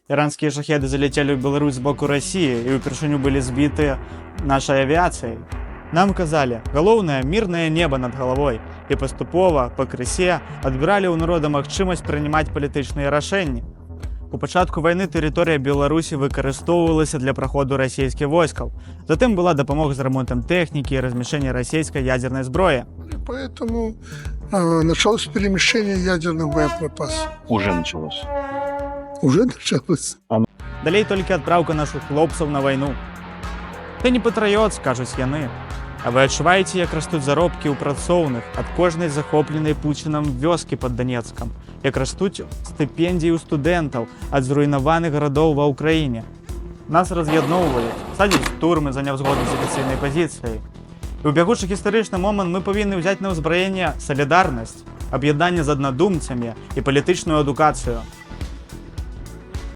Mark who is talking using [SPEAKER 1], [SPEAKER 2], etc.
[SPEAKER 1] Іранскія шахеды залетелі ў Беларусь з боку Расіі і ўпершыню былі збітыя нашай авіяцыяй. Нам казалі, галоўнае мірнае неба над галавой, і паступова, пакрысе адбіралі ў народа магчымасць прынимаць палітычныя рашэнні. У пачатку вайны тэрыторыя Беларусі выкарыстоўвалася для праходу расійскіх войскаў. Затым была дапамога з рамонтам тэхнікі і размяшэння расійскай ядзернай зброі.
[SPEAKER 2] Поэтому началось перемещение ядерных боеприпасов.
[SPEAKER 3] Уже началось.
[SPEAKER 2] Уже началось.
[SPEAKER 1] Далей толькі адпраўка нашых хлопцаў на вайну. Ты не патрыёт, скажуць яны. А вы адчуваеце, як растуць заробкі ў працоўных ад кожнай захопленай Пуцінам вёскі пад Данецкам, як растуць стыпендіі ў студэнтаў ад зруйнаваных гарадоў ва ўкраіне. Нас раз'ядноўваюць, садзяць у турмы за няўзгоду з афіцыйнай пазіцыяй. І ў бягучы гістарычны момант мы павінны ўзяць на ўзбраенне салідарнасць, аб'яднанне з аднадумцамі і палітычную адукацыю.